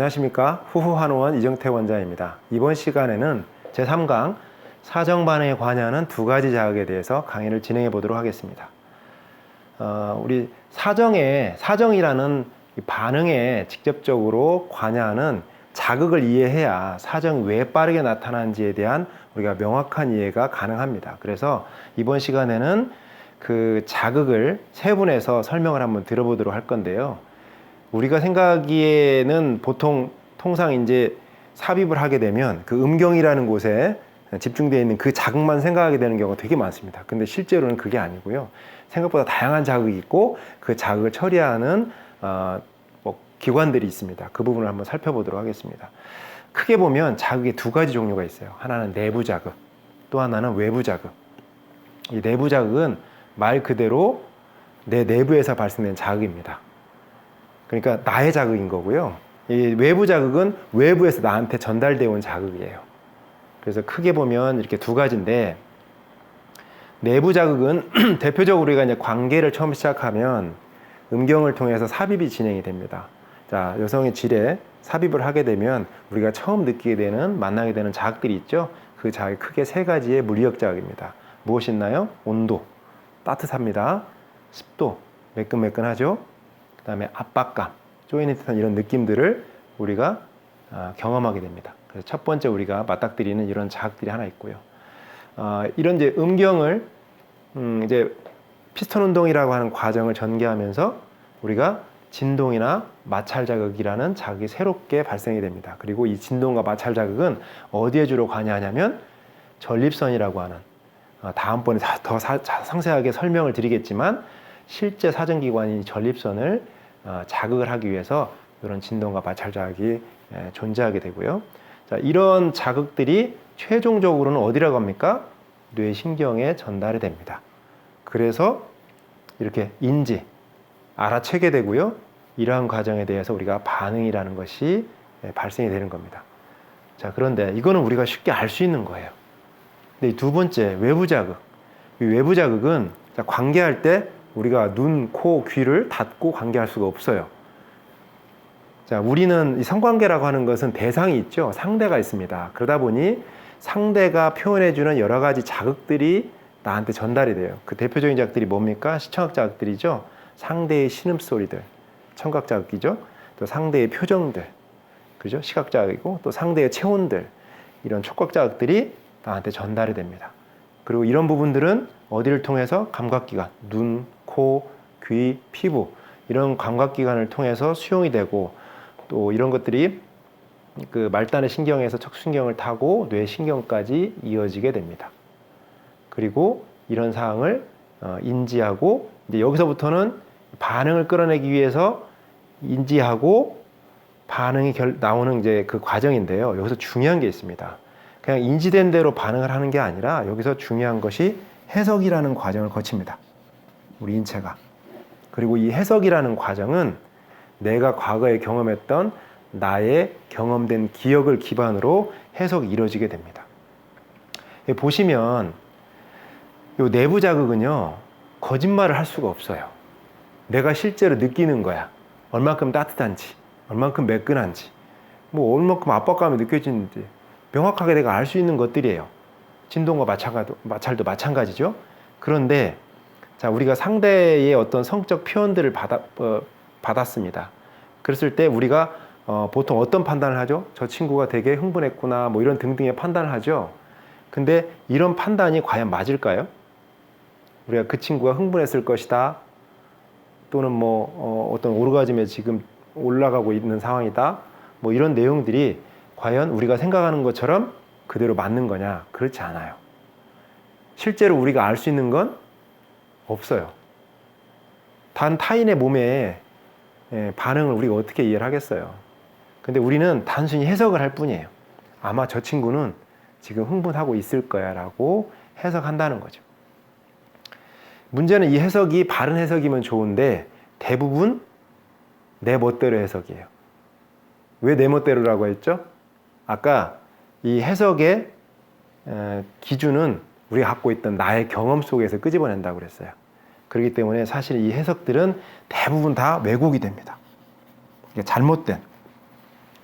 안녕하십니까. 후후한의원 이정태 원장입니다. 이번 시간에는 제3강 사정반응에 관여하는 두 가지 자극에 대해서 강의를 진행해 보도록 하겠습니다. 우리 사정이라는 반응에 직접적으로 관여하는 자극을 이해해야 사정이 왜 빠르게 나타나는지에 대한 우리가 명확한 이해가 가능합니다. 그래서 이번 시간에는 그 자극을 세분해서 설명을 한번 들어보도록 할 건데요. 우리가 생각하기에는 통상 이제 삽입을 하게 되면 그 음경이라는 곳에 집중되어 있는 그 자극만 생각하게 되는 경우가 되게 많습니다. 근데 실제로는 그게 아니고요. 생각보다 다양한 자극이 있고 그 자극을 처리하는 기관들이 있습니다. 그 부분을 한번 살펴보도록 하겠습니다. 크게 보면 자극이 두 가지 종류가 있어요. 하나는 내부 자극, 또 하나는 외부 자극. 이 내부 자극은 말 그대로 내 내부에서 발생된 자극입니다. 그러니까 나의 자극인 거고요. 이 외부 자극은 외부에서 나한테 전달되어 온 자극이에요. 그래서 크게 보면 이렇게 두 가지인데, 내부 자극은 대표적으로 우리가 이제 관계를 처음 시작하면 음경을 통해서 삽입이 진행이 됩니다. 자, 여성의 질에 삽입을 하게 되면 우리가 처음 느끼게 되는, 만나게 되는 자극들이 있죠. 그 자극이 크게 세 가지의 물리적 자극입니다. 무엇이 있나요? 온도, 따뜻합니다. 습도, 매끈매끈하죠. 그 다음에 압박감, 쪼이는 듯한 이런 느낌들을 우리가 경험하게 됩니다. 그래서 첫 번째 우리가 맞닥뜨리는 이런 자극들이 하나 있고요. 이런 이제 음경을 이제 피스톤 운동이라고 하는 과정을 전개하면서 우리가 진동이나 마찰 자극이라는 자극이 새롭게 발생이 됩니다. 그리고 이 진동과 마찰 자극은 어디에 주로 관여하냐면 전립선이라고 하는, 다음번에 더 상세하게 설명을 드리겠지만 실제 사정기관인 전립선을 자극을 하기 위해서 이런 진동과 마찰 자극이 존재하게 되고요. 자, 이런 자극들이 최종적으로는 어디라고 합니까? 뇌신경에 전달이 됩니다. 그래서 이렇게 알아채게 되고요. 이러한 과정에 대해서 우리가 반응이라는 것이 발생이 되는 겁니다. 자, 그런데 이거는 우리가 쉽게 알 수 있는 거예요. 근데 두 번째, 외부 자극. 이 외부 자극은 관계할 때 우리가 눈, 코, 귀를 닫고 관계할 수가 없어요. 자, 우리는 이 성관계라고 하는 것은 대상이 있죠. 상대가 있습니다. 그러다 보니 상대가 표현해주는 여러 가지 자극들이 나한테 전달이 돼요. 그 대표적인 자극들이 뭡니까? 시청각 자극들이죠. 상대의 신음소리들, 청각 자극이죠. 또 상대의 표정들, 그죠? 시각 자극이고, 또 상대의 체온들, 이런 촉각 자극들이 나한테 전달이 됩니다. 그리고 이런 부분들은 어디를 통해서? 감각기관, 눈, 코, 귀, 피부, 이런 감각기관을 통해서 수용이 되고, 또 이런 것들이 그 말단의 신경에서 척수신경을 타고 뇌신경까지 이어지게 됩니다. 그리고 이런 사항을 인지하고, 이제 여기서부터는 반응을 끌어내기 위해서 인지하고 반응이 나오는 이제 그 과정인데요. 여기서 중요한 게 있습니다. 그냥 인지된 대로 반응을 하는 게 아니라 여기서 중요한 것이 해석이라는 과정을 거칩니다. 우리 인체가. 그리고 이 해석이라는 과정은 내가 과거에 경험했던 나의 경험된 기억을 기반으로 해석이 이루어지게 됩니다. 보시면 이 내부 자극은요, 거짓말을 할 수가 없어요. 내가 실제로 느끼는 거야. 얼만큼 따뜻한지, 얼만큼 매끈한지, 뭐 얼만큼 압박감이 느껴지는지 명확하게 내가 알 수 있는 것들이에요. 진동과 마찰도 마찬가지죠. 그런데 자, 우리가 상대의 어떤 성적 표현들을 받았습니다. 그랬을 때 우리가 보통 어떤 판단을 하죠? 저 친구가 되게 흥분했구나, 뭐 이런 등등의 판단을 하죠. 근데 이런 판단이 과연 맞을까요? 우리가 그 친구가 흥분했을 것이다, 또는 어떤 오르가즘에 지금 올라가고 있는 상황이다, 뭐 이런 내용들이 과연 우리가 생각하는 것처럼 그대로 맞는 거냐? 그렇지 않아요. 실제로 우리가 알 수 있는 건 없어요. 단 타인의 몸에 반응을 우리가 어떻게 이해를 하겠어요? 근데 우리는 단순히 해석을 할 뿐이에요. 아마 저 친구는 지금 흥분하고 있을 거야 라고 해석한다는 거죠. 문제는 이 해석이 바른 해석이면 좋은데 대부분 내 멋대로 해석이에요. 왜 내 멋대로라고 했죠? 아까 이 해석의 기준은 우리가 갖고 있던 나의 경험 속에서 끄집어낸다고 그랬어요. 그렇기 때문에 사실 이 해석들은 대부분 다 왜곡이 됩니다. 이게 잘못된.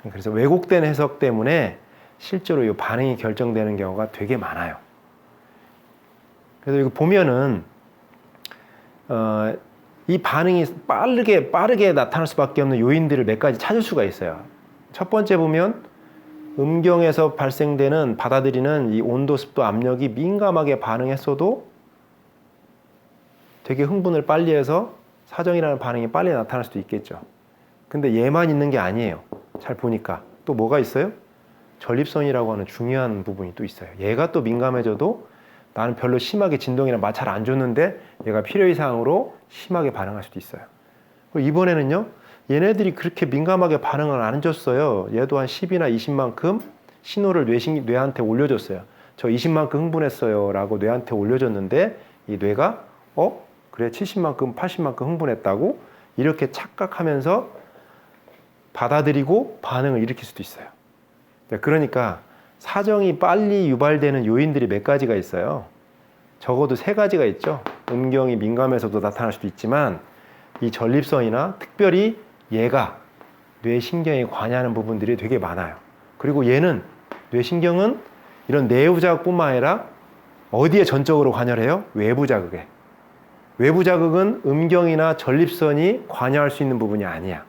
그래서 왜곡된 해석 때문에 실제로 이 반응이 결정되는 경우가 되게 많아요. 그래서 이거 보면은 이 반응이 빠르게 나타날 수밖에 없는 요인들을 몇 가지 찾을 수가 있어요. 첫 번째 보면 음경에서 발생되는 받아들이는 이 온도, 습도, 압력이 민감하게 반응했어도 되게 흥분을 빨리 해서 사정이라는 반응이 빨리 나타날 수도 있겠죠. 근데 얘만 있는 게 아니에요. 잘 보니까 또 뭐가 있어요? 전립선이라고 하는 중요한 부분이 또 있어요. 얘가 또 민감해져도 나는 별로 심하게 진동이나 맛 잘 안 줬는데 얘가 필요 이상으로 심하게 반응할 수도 있어요. 그리고 이번에는요, 얘네들이 그렇게 민감하게 반응을 안 줬어요. 얘도 한 10이나 20만큼 신호를 뇌한테 올려줬어요. 저 20만큼 흥분했어요 라고 뇌한테 올려줬는데 이 뇌가 그래 70만큼 80만큼 흥분했다고 이렇게 착각하면서 받아들이고 반응을 일으킬 수도 있어요. 그러니까 사정이 빨리 유발되는 요인들이 몇 가지가 있어요. 적어도 3가지가 있죠. 음경이 민감해서도 나타날 수도 있지만 이 전립선이나 특별히 얘가 뇌신경에 관여하는 부분들이 되게 많아요. 그리고 얘는 뇌신경은 이런 내부 자극뿐만 아니라 어디에 전적으로 관여를 해요? 외부 자극에. 외부 자극은 음경이나 전립선이 관여할 수 있는 부분이 아니야.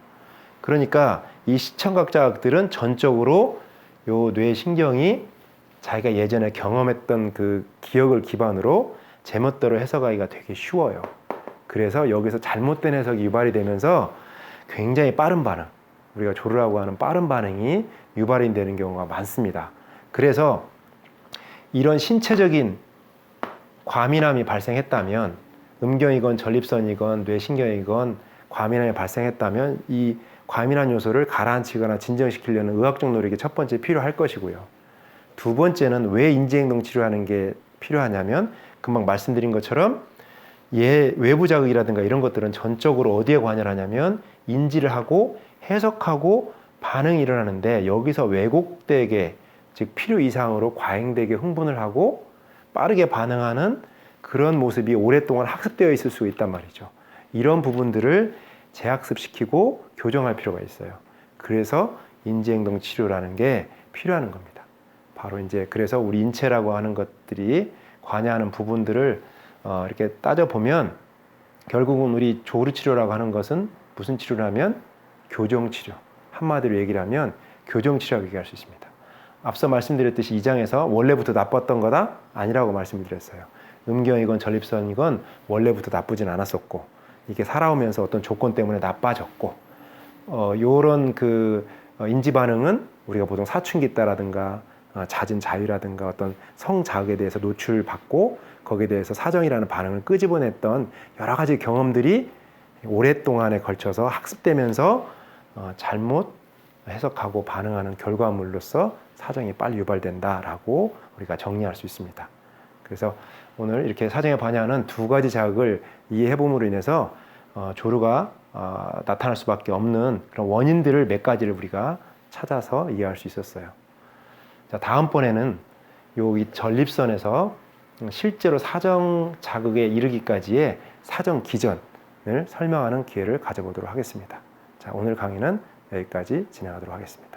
그러니까 이 시청각 자극들은 전적으로 요 뇌신경이 자기가 예전에 경험했던 그 기억을 기반으로 제멋대로 해석하기가 되게 쉬워요. 그래서 여기서 잘못된 해석이 유발이 되면서 굉장히 빠른 반응, 우리가 조르라고 하는 빠른 반응이 유발이 되는 경우가 많습니다. 그래서 이런 신체적인 과민함이 발생했다면 음경이건 전립선이건 뇌신경이건 과민함이 발생했다면 이 과민한 요소를 가라앉히거나 진정시키려는 의학적 노력이 첫 번째 필요할 것이고요. 두 번째는 왜 인지행동 치료하는 게 필요하냐면 금방 말씀드린 것처럼 외부 자극이라든가 이런 것들은 전적으로 어디에 관여를 하냐면 인지를 하고 해석하고 반응이 일어나는데 여기서 왜곡되게 즉 필요 이상으로 과잉되게 흥분을 하고 빠르게 반응하는 그런 모습이 오랫동안 학습되어 있을 수 있단 말이죠. 이런 부분들을 재학습시키고 교정할 필요가 있어요. 그래서 인지행동 치료라는 게 필요한 겁니다. 바로 이제 그래서 우리 인체라고 하는 것들이 관여하는 부분들을 이렇게 따져보면 결국은 우리 조루 치료라고 하는 것은 무슨 치료라면 교정 치료. 한마디로 얘기를 하면 교정 치료라고 얘기할 수 있습니다. 앞서 말씀드렸듯이 이 장에서 원래부터 나빴던 거다? 아니라고 말씀드렸어요. 음경이건 전립선이건 원래부터 나쁘진 않았었고 이게 살아오면서 어떤 조건 때문에 나빠졌고 요런 인지 반응은 우리가 보통 사춘기 때라든가 잦은 자유라든가 어떤 성자극에 대해서 노출받고 거기에 대해서 사정이라는 반응을 끄집어냈던 여러 가지 경험들이 오랫동안에 걸쳐서 학습되면서 잘못 해석하고 반응하는 결과물로서 사정이 빨리 유발된다라고 우리가 정리할 수 있습니다. 그래서 오늘 이렇게 사정에 반영하는 2가지 자극을 이해해봄으로 인해서 조루가 나타날 수밖에 없는 그런 원인들을 몇 가지를 우리가 찾아서 이해할 수 있었어요. 자, 다음번에는 이 전립선에서 실제로 사정 자극에 이르기까지의 사정 기전을 설명하는 기회를 가져보도록 하겠습니다. 자, 오늘 강의는 여기까지 진행하도록 하겠습니다.